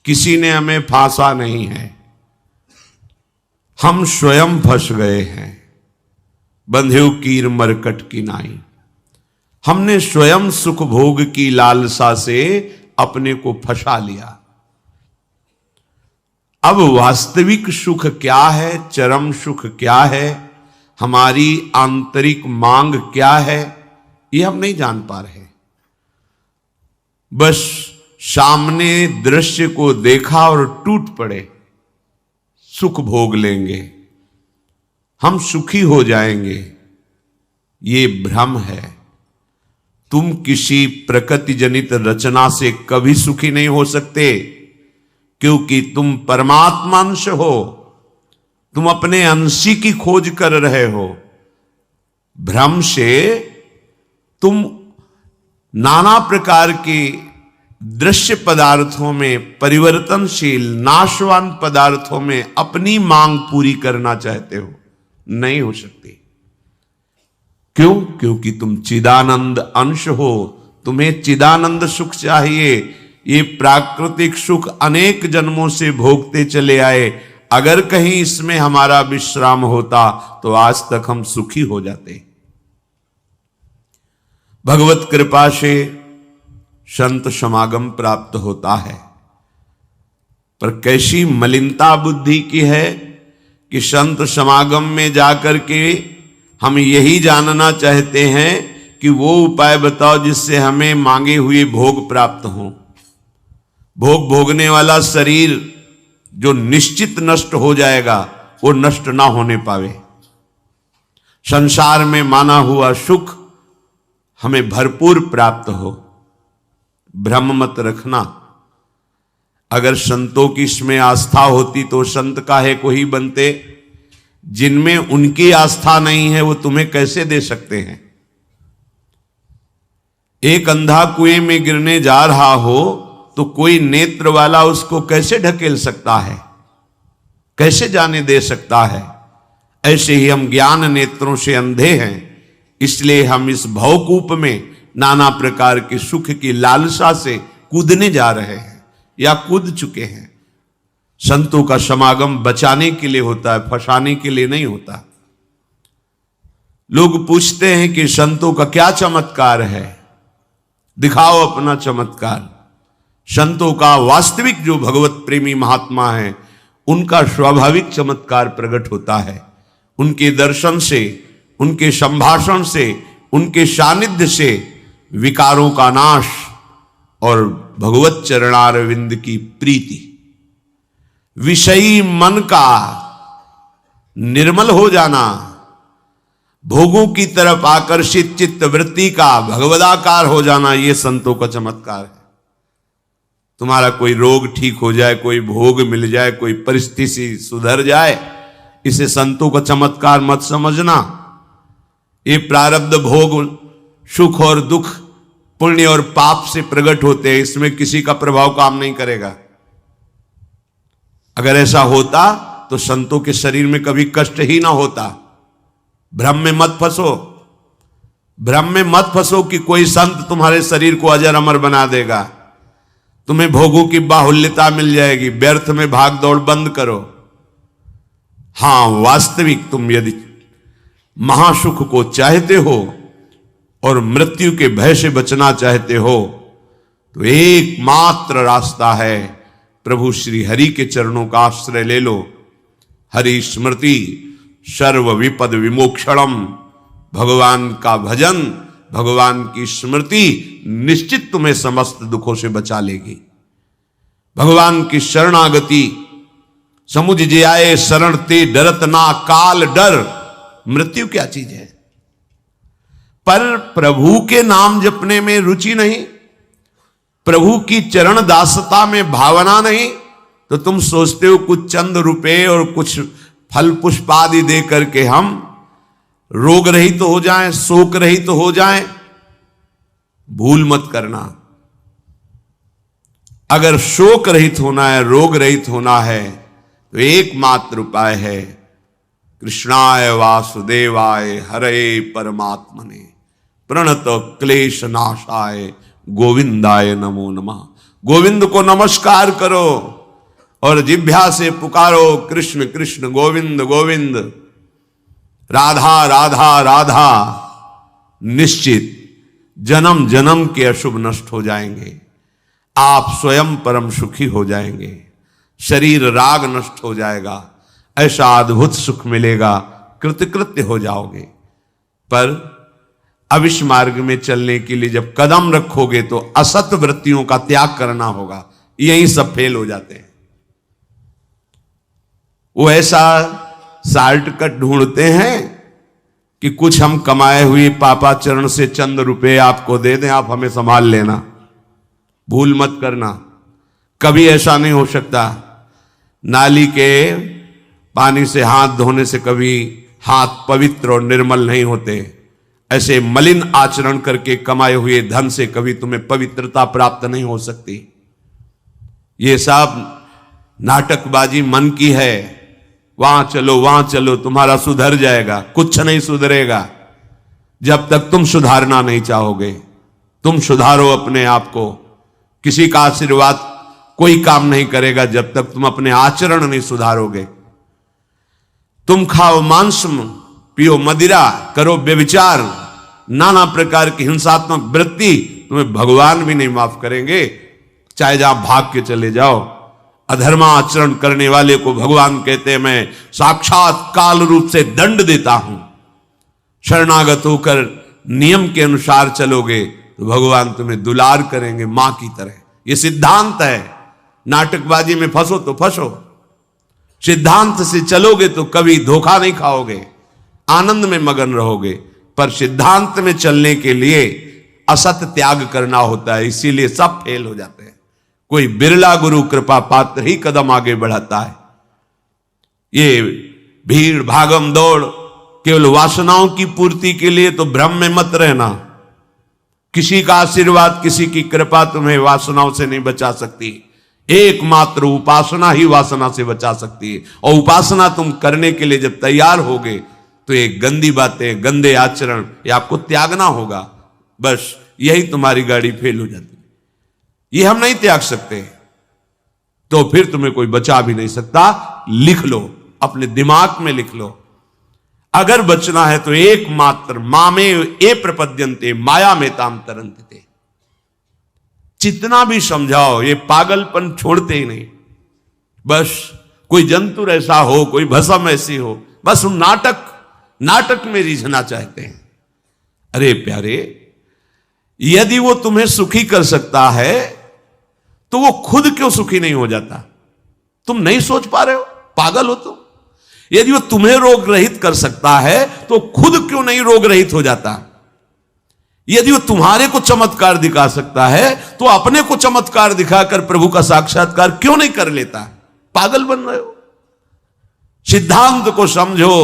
किसी ने हमें फांसा नहीं है, हम स्वयं फंस गए हैं। बंधेउ कीर मरकट की नाई, हमने स्वयं सुख भोग की लालसा से अपने को फंसा लिया। अब वास्तविक सुख क्या है, चरम सुख क्या है, हमारी आंतरिक मांग क्या है, ये हम नहीं जान पा रहे। बस सामने दृश्य को देखा और टूट पड़े, सुख भोग लेंगे, हम सुखी हो जाएंगे। ये भ्रम है। तुम किसी प्रकृति जनित रचना से कभी सुखी नहीं हो सकते, क्योंकि तुम परमात्मा अंश हो, तुम अपने अंशी की खोज कर रहे हो। भ्रम से तुम नाना प्रकार के दृश्य पदार्थों में, परिवर्तनशील नाशवान पदार्थों में अपनी मांग पूरी करना चाहते हो, नहीं हो सकती। क्यों? क्योंकि तुम चिदानंद अंश हो, तुम्हें चिदानंद सुख चाहिए। ये प्राकृतिक सुख अनेक जन्मों से भोगते चले आए, अगर कहीं इसमें हमारा विश्राम होता तो आज तक हम सुखी हो जाते। भगवत कृपा से संत समागम प्राप्त होता है, पर कैसी मलिनता बुद्धि की है कि संत समागम में जाकर के हम यही जानना चाहते हैं कि वो उपाय बताओ जिससे हमें मांगे हुए भोग प्राप्त हों। भोग भोगने वाला शरीर जो निश्चित नष्ट हो जाएगा, वो नष्ट ना होने पावे। संसार में माना हुआ सुख हमें भरपूर प्राप्त हो। भ्रम मत रखना। अगर संतों की इसमें आस्था होती तो संत काहे को ही बनते। जिनमें उनकी आस्था नहीं है वो तुम्हें कैसे दे सकते हैं। एक अंधा कुएं में गिरने जा रहा हो तो कोई नेत्र वाला उसको कैसे ढकेल सकता है, कैसे जाने दे सकता है। ऐसे ही हम ज्ञान नेत्रों से अंधे हैं, इसलिए हम इस भवकूप में नाना प्रकार के सुख की लालसा से कूदने जा रहे हैं या कूद चुके हैं। संतों का समागम बचाने के लिए होता है, फंसाने के लिए नहीं होता। लोग पूछते हैं कि संतों का क्या चमत्कार है, दिखाओ अपना चमत्कार। संतों का वास्तविक जो भगवत प्रेमी महात्मा है, उनका स्वाभाविक चमत्कार प्रकट होता है। उनके दर्शन से, उनके संभाषण से, उनके सानिध्य से विकारों का नाश और भगवत चरणारविंद की प्रीति, विषयी मन का निर्मल हो जाना, भोगों की तरफ आकर्षित चित्त वृत्ति का भगवदाकार हो जाना, ये संतों का चमत्कार है। तुम्हारा कोई रोग ठीक हो जाए, कोई भोग मिल जाए, कोई परिस्थिति सुधर जाए, इसे संतों का चमत्कार मत समझना। ये प्रारब्ध भोग सुख और दुख, पुण्य और पाप से प्रकट होते हैं, इसमें किसी का प्रभाव काम नहीं करेगा। अगर ऐसा होता तो संतों के शरीर में कभी कष्ट ही ना होता। भ्रम में मत फंसो, भ्रम में मत फंसो कि कोई संत तुम्हारे शरीर को अजर अमर बना देगा, तुम्हें भोगों की बाहुल्यता मिल जाएगी। व्यर्थ में भाग दौड़ बंद करो। हां, वास्तविक तुम यदि महासुख को चाहते हो और मृत्यु के भय से बचना चाहते हो तो एकमात्र रास्ता है प्रभु श्री हरि के चरणों का आश्रय ले लो। हरि स्मृति सर्व विपद विमोक्षणम। भगवान का भजन, भगवान की स्मृति निश्चित तुम्हें समस्त दुखों से बचा लेगी। भगवान की शरणागति, समुझ जे आए शरण ते डरत ना काल डर। मृत्यु क्या चीज है? पर प्रभु के नाम जपने में रुचि नहीं, प्रभु की चरण दासता में भावना नहीं, तो तुम सोचते हो कुछ चंद रुपए और कुछ फल पुष्प आदि दे करके हम रोग रहित तो हो जाएं, शोक रहित तो हो जाएं। भूल मत करना। अगर शोक रहित होना है, रोग रहित होना है, तो एकमात्र उपाय है कृष्णाय वासुदेवाय हरे परमात्मने प्रणत क्लेश नाशाय गोविंदाय नमो नमः। गोविंद को नमस्कार करो। और जिह्वा से पुकारो कृष्ण कृष्ण गोविंद गोविंद, राधा राधा राधा, निश्चित जन्म जन्म के अशुभ नष्ट हो जाएंगे। आप स्वयं परम सुखी हो जाएंगे, शरीर राग नष्ट हो जाएगा, ऐसा अद्भुत सुख मिलेगा, कृतकृत्य हो जाओगे। पर अब इस मार्ग में चलने के लिए जब कदम रखोगे तो असत वृत्तियों का त्याग करना होगा। यही सब फेल हो जाते हैं। वो ऐसा शॉर्टकट ढूंढते हैं कि कुछ हम कमाए हुए पापाचरण से चंद रुपए आपको दे दें, आप हमें संभाल लेना, भूल मत करना। कभी ऐसा नहीं हो सकता। नाली के पानी से हाथ धोने से कभी हाथ पवित्र और निर्मल नहीं होते। ऐसे मलिन आचरण करके कमाए हुए धन से कभी तुम्हें पवित्रता प्राप्त नहीं हो सकती। ये सब नाटकबाजी मन की है। वहां चलो तुम्हारा सुधर जाएगा, कुछ नहीं सुधरेगा जब तक तुम सुधारना नहीं चाहोगे। तुम सुधारो अपने आप को। किसी का आशीर्वाद कोई काम नहीं करेगा जब तक तुम अपने आचरण नहीं सुधारोगे। तुम खाओ मांस, पियो मदिरा, करो व्यभिचार, नाना प्रकार की हिंसात्मक वृत्ति, तुम्हें भगवान भी नहीं माफ करेंगे, चाहे जहां भाग के चले जाओ। अधर्मा आचरण करने वाले को भगवान कहते हैं मैं साक्षात काल रूप से दंड देता हूं। शरणागत होकर नियम के अनुसार चलोगे तो भगवान तुम्हें दुलार करेंगे मां की तरह। यह सिद्धांत है। नाटकबाजी में फंसो तो फंसो, सिद्धांत से चलोगे तो कभी धोखा नहीं खाओगे, आनंद में मगन रहोगे। पर सिद्धांत में चलने के लिए असत त्याग करना होता है, इसीलिए सब फेल हो जाते हैं। कोई बिरला गुरु कृपा पात्र ही कदम आगे बढ़ाता है। ये भीड़ भागम दौड़ केवल वासनाओं की पूर्ति के लिए तो भ्रम में मत रहना। किसी का आशीर्वाद, किसी की कृपा तुम्हें वासनाओं से नहीं बचा सकती। एकमात्र उपासना ही वासना से बचा सकती है। और उपासना तुम करने के लिए जब तैयार होगे तो ये गंदी बातें, गंदे आचरण ये आपको त्यागना होगा। बस यही तुम्हारी गाड़ी फेल हो जाती है। ये हम नहीं त्याग सकते तो फिर तुम्हें कोई बचा भी नहीं सकता। लिख लो, अपने दिमाग में लिख लो। अगर बचना है तो एकमात्र मामे ए प्रपद्यन्ते माया में ताम तरंते। जितना भी समझाओ ये पागलपन छोड़ते ही नहीं। बस कोई जंतु ऐसा हो, कोई भस्म ऐसी हो, बस उन नाटक में रिझना चाहते हैं। अरे प्यारे, यदि वो तुम्हें सुखी कर सकता है तो वो खुद क्यों सुखी नहीं हो जाता? तुम नहीं सोच पा रहे हो? पागल हो तुम? यदि वो तुम्हें रोग रहित कर सकता है तो खुद क्यों नहीं रोग रहित हो जाता? यदि वो तुम्हारे को चमत्कार दिखा सकता है तो अपने को चमत्कार दिखाकर प्रभु का साक्षात्कार क्यों नहीं कर लेता? पागल बन रहे हो। सिद्धांत को समझो।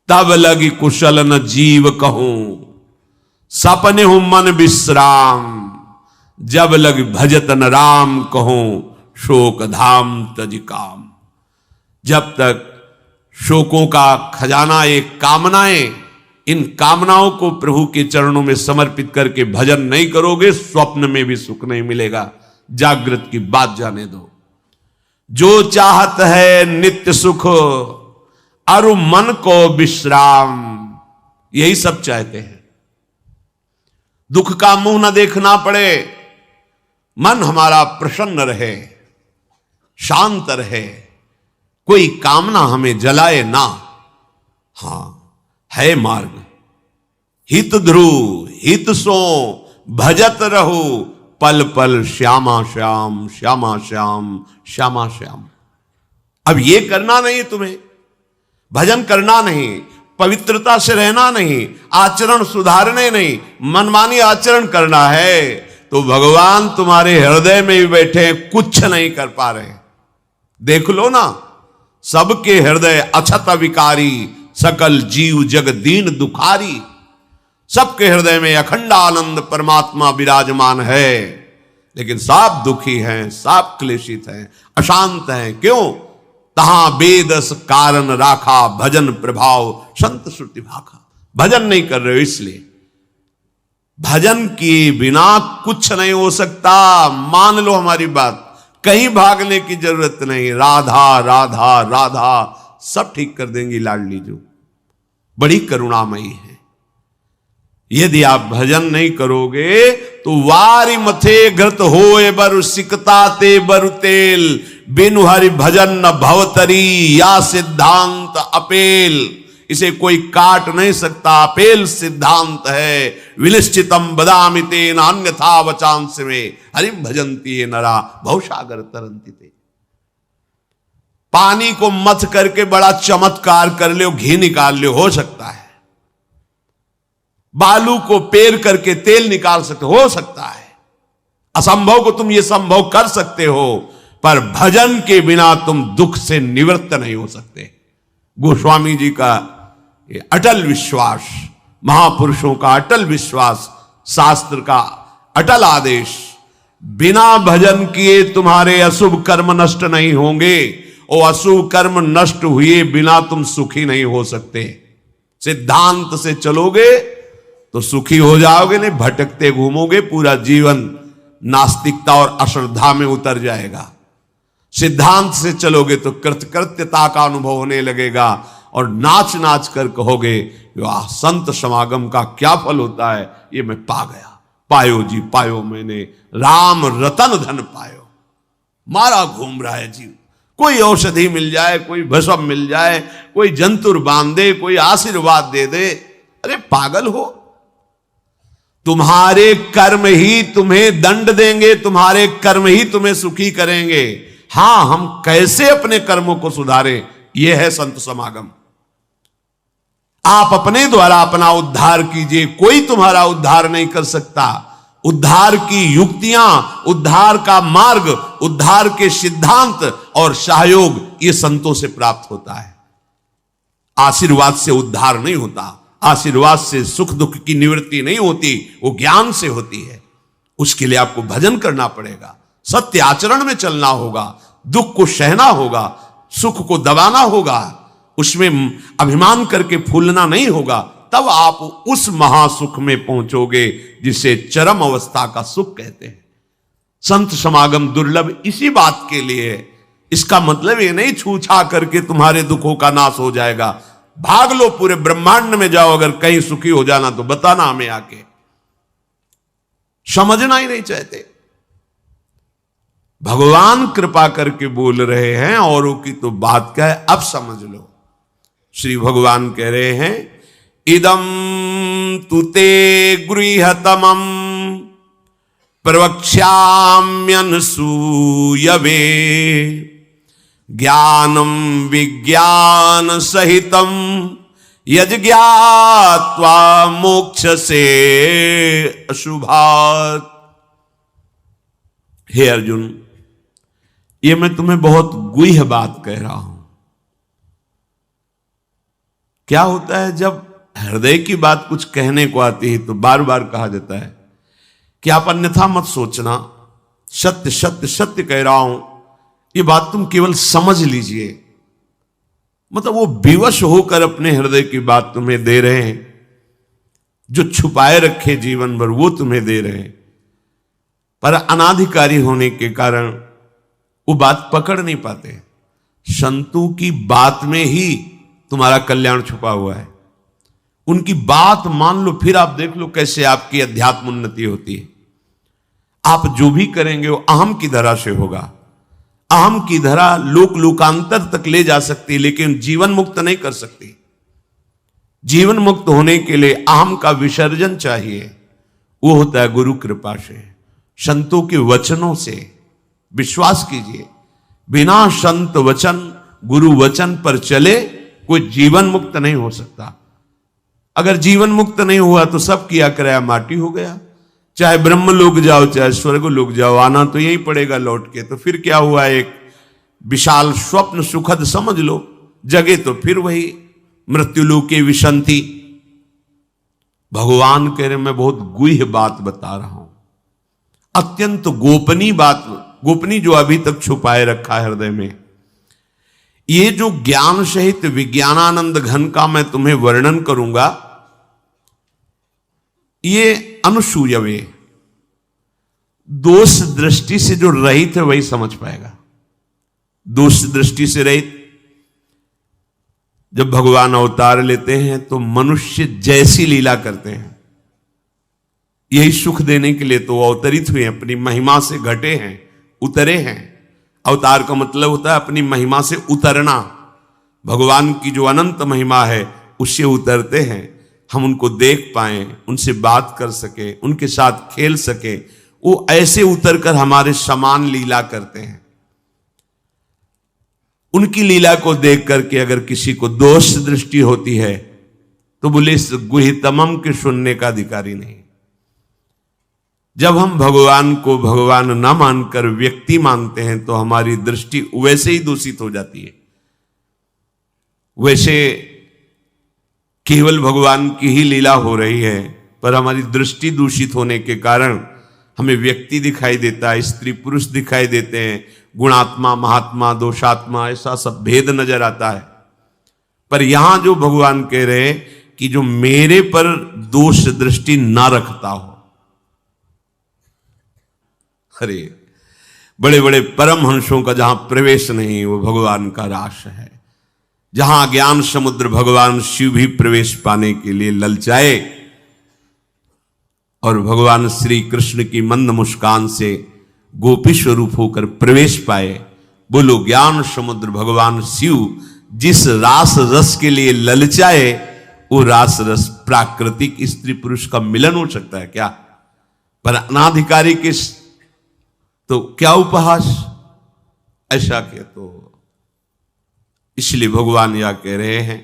तब लगी कुशल न जीव कहूं, सपने हूं मन विश्राम, जब लग भजत न राम कहूं, शोक धाम तज काम। जब तक शोकों का खजाना एक कामनाएं, इन कामनाओं को प्रभु के चरणों में समर्पित करके भजन नहीं करोगे, स्वप्न में भी सुख नहीं मिलेगा। जागृत की बात जाने दो। जो चाहत है नित्य सुख, अरु मन को विश्राम, यही सब चाहते हैं। दुख का मुंह न देखना पड़े, मन हमारा प्रसन्न रहे, शांत रहे, कोई कामना हमें जलाए ना। हां, है मार्ग। हित ध्रुव हित सो भजत रहो, पल पल श्यामा श्याम श्यामा श्याम श्यामा श्याम। अब ये करना नहीं, तुम्हें भजन करना नहीं, पवित्रता से रहना नहीं, आचरण सुधारने नहीं, मनमानी आचरण करना है तो भगवान तुम्हारे हृदय में भी बैठे, कुछ नहीं कर पा रहे। देख लो ना, सबके हृदय अछत विकारी, सकल जीव जग दीन दुखारी। सबके हृदय में अखंड आनंद परमात्मा विराजमान है, लेकिन सब दुखी हैं, सब क्लेशित हैं, अशांत हैं। क्यों? तहां बेदस कारण राखा, भजन प्रभाव संत श्रुति भाखा। भजन नहीं कर रहे हो इसलिए। भजन किए बिना कुछ नहीं हो सकता। मान लो हमारी बात, कहीं भागने की जरूरत नहीं। राधा राधा राधा सब ठीक कर देंगी लाडली जो, बड़ी करुणामयी है। यदि आप भजन नहीं करोगे तो वारी मथे घृत होए बरु सिकता ते बरु तेल, बिनु हरि भजन न भवतरी या सिद्धांत अपेल। इसे कोई काट नहीं सकता, अपेल सिद्धांत है। विनिश्चितम बदामि तेन अन्यथा वचांस में हरिम भजंती ये नरा भवसागर तरंती ते। पानी को मथ करके बड़ा चमत्कार कर लो, घी निकाल लो, हो सकता है। बालू को पेर करके तेल निकाल सकते, हो सकता है। असंभव को तुम ये संभव कर सकते हो, पर भजन के बिना तुम दुख से निवृत्त नहीं हो सकते। गोस्वामी जी का ये अटल विश्वास, महापुरुषों का अटल विश्वास, शास्त्र का अटल आदेश, बिना भजन किए तुम्हारे अशुभ कर्म नष्ट नहीं होंगे, और अशुभ कर्म नष्ट हुए बिना तुम सुखी नहीं हो सकते। सिद्धांत से चलोगे तो सुखी हो जाओगे, नहीं भटकते घूमोगे, पूरा जीवन नास्तिकता और अश्रद्धा में उतर जाएगा। सिद्धांत से चलोगे तो कृतकृत्यता का अनुभव होने लगेगा, और नाच नाच कर कहोगे वाह संत समागम का क्या फल होता है, ये मैं पा गया, पायो जी पायो मैंने, राम रतन धन पायो। मारा घूम रहा है जीव, कोई औषधि मिल जाए, कोई भस्म मिल जाए, कोई जंतुर बांध दे, कोई आशीर्वाद दे दे, अरे पागल हो। तुम्हारे कर्म ही तुम्हें दंड देंगे, तुम्हारे कर्म ही तुम्हें सुखी करेंगे। हां, हम कैसे अपने कर्मों को सुधारें, यह है संत समागम। आप अपने द्वारा अपना उद्धार कीजिए, कोई तुम्हारा उद्धार नहीं कर सकता। उद्धार की युक्तियां, उद्धार का मार्ग, उद्धार के सिद्धांत और सहयोग ये संतों से प्राप्त होता है। आशीर्वाद से उद्धार नहीं होता, आशीर्वाद से सुख दुख की निवृत्ति नहीं होती, वो ज्ञान से होती है। उसके लिए आपको भजन करना पड़ेगा, सत्य आचरण में चलना होगा, दुख को सहना होगा, सुख को दबाना होगा, उसमें अभिमान करके फूलना नहीं होगा, तब आप उस महासुख में पहुंचोगे जिसे चरम अवस्था का सुख कहते हैं। संत समागम दुर्लभ इसी बात के लिए है। इसका मतलब ये नहीं छूछा करके तुम्हारे दुखों का नाश हो जाएगा। भाग लो, पूरे ब्रह्मांड में जाओ, अगर कहीं सुखी हो जाना तो बताना हमें आके। समझना ही नहीं चाहते। भगवान कृपा करके बोल रहे हैं, औरों की तो बात क्या है, अब समझ लो। श्री भगवान कह रहे हैं इदम तुते गृहतमं प्रवक्ष्याम्यनसूयवे ज्ञानम विज्ञान सहितम यज्ञात्वा मोक्ष से अशुभात्। हे अर्जुन, ये मैं तुम्हें बहुत गुह्य बात कह रहा हूं। क्या होता है जब हृदय की बात कुछ कहने को आती है तो बार बार कहा जाता है कि आप अन्यथा मत सोचना, सत्य सत्य सत्य कह रहा हूं, ये बात तुम केवल समझ लीजिए। मतलब वो विवश होकर अपने हृदय की बात तुम्हें दे रहे हैं, जो छुपाए रखे जीवन भर वो तुम्हें दे रहे हैं, पर अनाधिकारी होने के कारण वो बात पकड़ नहीं पाते। संतों की बात में ही तुम्हारा कल्याण छुपा हुआ है। उनकी बात मान लो, फिर आप देख लो कैसे आपकी अध्यात्म उन्नति होती है। आप जो भी करेंगे वो अहम की धरा से होगा। अहम की धरा लोक लोकांतर तक ले जा सकती, लेकिन जीवन मुक्त नहीं कर सकती। जीवन मुक्त होने के लिए अहम का विसर्जन चाहिए, वो होता है गुरु कृपा से, संतों के वचनों से। विश्वास कीजिए, बिना संत वचन गुरु वचन पर चले कोई जीवन मुक्त नहीं हो सकता। अगर जीवन मुक्त नहीं हुआ तो सब किया कराया माटी हो गया। चाहे ब्रह्म लोक जाओ चाहे स्वर्ग लोक जाओ, आना तो यही पड़ेगा लौट के। तो फिर क्या हुआ, एक विशाल स्वप्न सुखद समझ लो, जगे तो फिर वही मृत्युलोके विशंति। भगवान कह रहे मैं बहुत गुह्य बात बता रहा हूं, अत्यंत गोपनीय बात, गोपनीय जो अभी तक छुपाए रखा है हृदय में। ये जो ज्ञान सहित विज्ञानानंद घन का मैं तुम्हें वर्णन करूंगा, ये अनुसूयवे दोष दृष्टि से जो रहित है वही समझ पाएगा। दोष दृष्टि से रहित, जब भगवान अवतार लेते हैं तो मनुष्य जैसी लीला करते हैं, यही सुख देने के लिए तो अवतरित हुए, अपनी महिमा से घटे हैं, उतरे हैं। अवतार का मतलब होता है अपनी महिमा से उतरना। भगवान की जो अनंत महिमा है उससे उतरते हैं, हम उनको देख पाए, उनसे बात कर सके, उनके साथ खेल सके, वो ऐसे उतर कर हमारे समान लीला करते हैं। उनकी लीला को देख करके अगर किसी को दोष दृष्टि होती है तो बोले इस गुहितमम के सुनने का अधिकारी नहीं। जब हम भगवान को भगवान न मानकर व्यक्ति मानते हैं तो हमारी दृष्टि वैसे ही दूषित हो जाती है। वैसे केवल भगवान की ही लीला हो रही है, पर हमारी दृष्टि दूषित होने के कारण हमें व्यक्ति दिखाई देता है, स्त्री पुरुष दिखाई देते हैं, गुणात्मा महात्मा दोषात्मा ऐसा सब भेद नजर आता है। पर यहां जो भगवान कह रहे कि जो मेरे पर दोष दृष्टि ना रखता हो, अरे बड़े बड़े परमहंसों का जहां प्रवेश नहीं वो भगवान का रास है। जहां ज्ञान समुद्र भगवान शिव भी प्रवेश पाने के लिए ललचाए और भगवान श्री कृष्ण की मंद मुस्कान से गोपी स्वरूप होकर प्रवेश पाए। बोलो ज्ञान समुद्र भगवान शिव जिस रास रस के लिए ललचाए, वो रास रस प्राकृतिक स्त्री पुरुष का मिलन हो सकता है क्या? पर अनाधिकारी के तो क्या उपहास, ऐसा क्या? तो इसलिए भगवान यह कह रहे हैं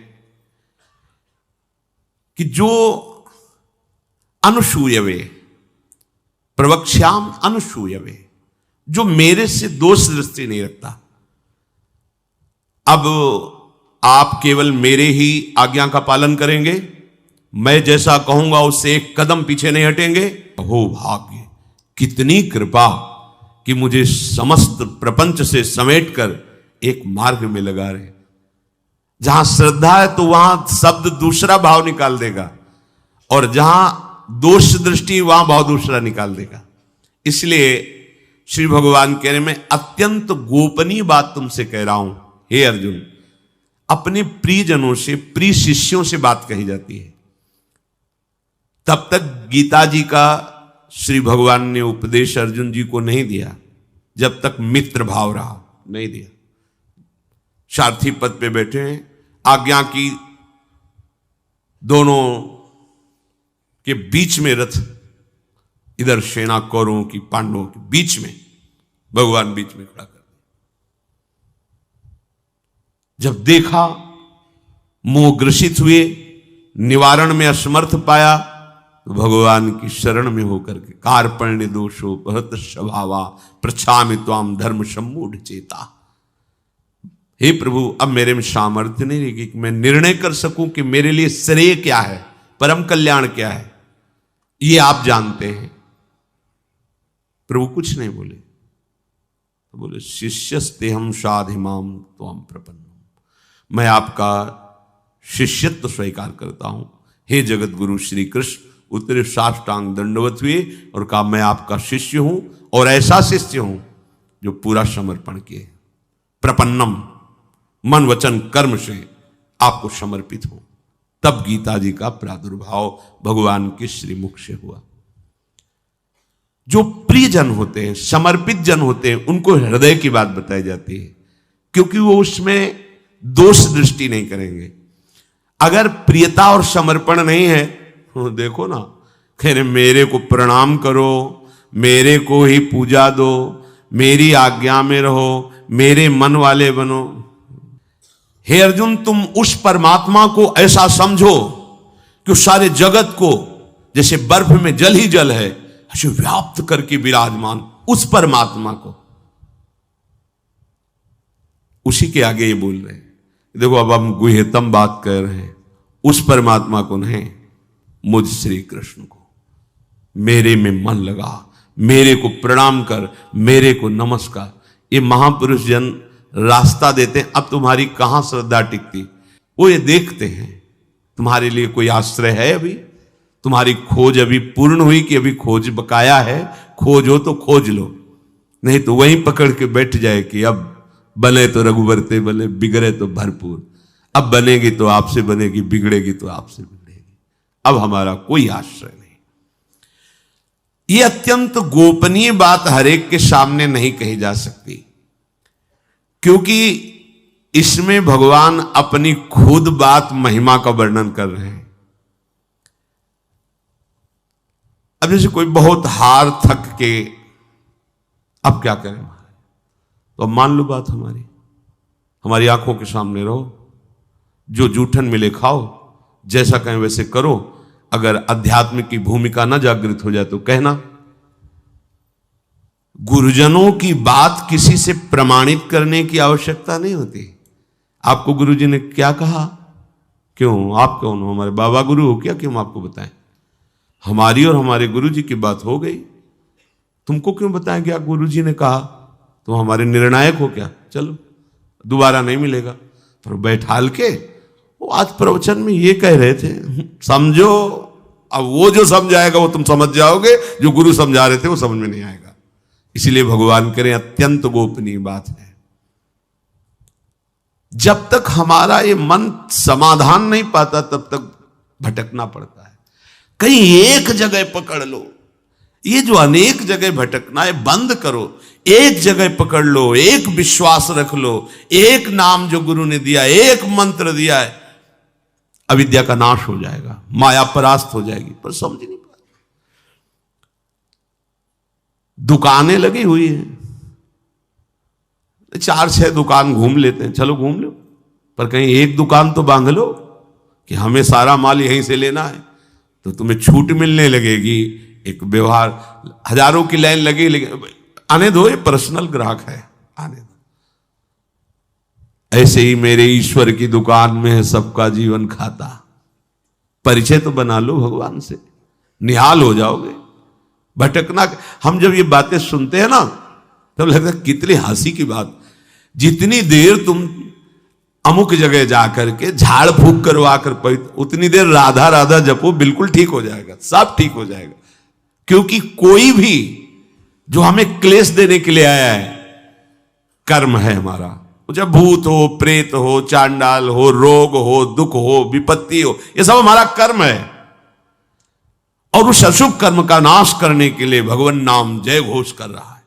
कि जो अनुसूयवे प्रवक्ष्याम अनुसूयवे, जो मेरे से दोष दृष्टि नहीं रखता। अब आप केवल मेरे ही आज्ञा का पालन करेंगे, मैं जैसा कहूंगा उससे एक कदम पीछे नहीं हटेंगे। हो भाग्य, कितनी कृपा कि मुझे समस्त प्रपंच से समेटकर एक मार्ग में लगा रहे। जहां श्रद्धा है तो वहां शब्द दूसरा भाव निकाल देगा, और जहां दोष दृष्टि वहां भाव दूसरा निकाल देगा। इसलिए श्री भगवान कह रहे, मैं अत्यंत गोपनीय बात तुमसे कह रहा हूं हे अर्जुन। अपने प्रियजनों से, प्रिय शिष्यों से बात कही जाती है। तब तक गीता जी का श्री भगवान ने उपदेश अर्जुन जी को नहीं दिया जब तक मित्र भाव रहा, नहीं दिया। सारथी पद पे बैठे हैं, आज्ञा की दोनों के बीच में रथ, इधर सेना कौरवों की पांडवों के बीच में, भगवान बीच में खड़ा कर दिया। जब देखा मोह ग्रसित हुए, निवारण में असमर्थ पाया, तो भगवान की शरण में होकर के कार्पण्य दोषो परत स्वभावा प्रछामि त्वाम धर्म सम्मूढ़ चेता। हे प्रभु, अब मेरे में सामर्थ्य नहीं रहेगी कि मैं निर्णय कर सकूं कि मेरे लिए श्रेय क्या है, परम कल्याण क्या है, ये आप जानते हैं। प्रभु कुछ नहीं बोले, तो बोले शिष्यस्तेहम साधिमाम त्वाम प्रपन्नम, मैं आपका शिष्यत्व स्वीकार करता हूं। हे जगत गुरु श्री कृष्ण उतरे साष्टांग दंडवत हुए और कहा, मैं आपका शिष्य हूं, और ऐसा शिष्य हूं जो पूरा समर्पण किए, प्रपन्नम, मन वचन कर्म से आपको समर्पित हूं। तब गीता जी का प्रादुर्भाव भगवान के श्रीमुख से हुआ। जो प्रिय जन होते हैं, समर्पित जन होते हैं, उनको हृदय की बात बताई जाती है, क्योंकि वो उसमें दोष दृष्टि नहीं करेंगे। अगर प्रियता और समर्पण नहीं है, तो देखो ना, कह रहे मेरे को प्रणाम करो, मेरे को ही पूजा दो, मेरी आज्ञा में रहो, मेरे मन वाले बनो। हे अर्जुन, तुम उस परमात्मा को ऐसा समझो कि उस सारे जगत को जैसे बर्फ में जल ही जल है ऐसे व्याप्त करके विराजमान उस परमात्मा को, उसी के आगे ये बोल रहे हैं। देखो, अब हम गुह्यतम बात कर रहे हैं, उस परमात्मा को नहीं, मुझ श्री कृष्ण को। मेरे में मन लगा, मेरे को प्रणाम कर, मेरे को नमस्कार। ये महापुरुष जन रास्ता देते हैं। अब तुम्हारी कहां श्रद्धा टिकती, वो ये देखते हैं तुम्हारे लिए कोई आश्रय है, अभी तुम्हारी खोज अभी पूर्ण हुई कि अभी खोज बकाया है, खोज हो तो खोज लो, नहीं तो वहीं पकड़ के बैठ जाए कि अब बने तो रघुबर ते बने, बिगड़े तो भरपूर। अब बनेगी तो आपसे बनेगी, बिगड़ेगी तो आपसे बिगड़ेगी, अब हमारा कोई आश्रय नहीं। यह अत्यंत गोपनीय बात हर एक के सामने नहीं कही जा सकती, क्योंकि इसमें भगवान अपनी खुद बात महिमा का वर्णन कर रहे हैं। अब जैसे कोई बहुत हार थक के अब क्या करें, तो अब मान लो बात हमारी आंखों के सामने रहो, जो जूठन मिले खाओ, जैसा कहें वैसे करो। अगर अध्यात्म की भूमिका न जागृत हो जाए तो कहना। गुरुजनों की बात किसी से प्रमाणित करने की आवश्यकता नहीं होती। आपको गुरुजी ने क्या कहा, क्यों, आप कौन हो, हमारे बाबा गुरु हो क्या कि हम आपको बताएं? हमारी और हमारे गुरुजी की बात हो गई, तुमको क्यों बताएं क्या गुरुजी ने कहा? तुम हमारे निर्णायक हो क्या? चलो दोबारा नहीं मिलेगा। पर बैठाल के वो आज प्रवचन में ये कह रहे थे, समझो। अब वो जो समझाएगा वो तुम समझ जाओगे, जो गुरु समझा रहे थे वो समझ में नहीं आएगा। इसीलिए भगवान करें अत्यंत गोपनीय बात है। जब तक हमारा ये मन समाधान नहीं पाता तब तक भटकना पड़ता है। कहीं एक जगह पकड़ लो, ये जो अनेक जगह भटकना है बंद करो, एक जगह पकड़ लो, एक विश्वास रख लो, एक नाम जो गुरु ने दिया, एक मंत्र दिया है, अविद्या का नाश हो जाएगा, माया परास्त हो जाएगी। पर समझ नहीं पा, दुकानें लगी हुई हैं, 4-6 दुकान घूम लेते हैं, चलो घूम लो, पर कहीं एक दुकान तो बांध लो कि हमें सारा माल यहीं से लेना है, तो तुम्हें छूट मिलने लगेगी। एक व्यवहार, हजारों की लाइन लगी, लेकिन आने दो, ये पर्सनल ग्राहक है, आने दो। ऐसे ही मेरे ईश्वर की दुकान में है सबका जीवन खाता। परिचय तो बना लो भगवान से, निहाल हो जाओगे। भटकना, हम जब ये बातें सुनते हैं ना तब लगता है कितनी हंसी की बात। जितनी देर तुम अमुक जगह जाकर के झाड़ फूक करवा कर उतनी देर राधा राधा जपो, बिल्कुल ठीक हो जाएगा, सब ठीक हो जाएगा। क्योंकि कोई भी जो हमें क्लेश देने के लिए आया है, कर्म है हमारा। जब भूत हो, प्रेत हो, चांडाल हो, रोग हो, दुख हो, विपत्ति हो, ये सब हमारा कर्म है। और उस अशुभ कर्म का नाश करने के लिए भगवान नाम जय घोष कर रहा है।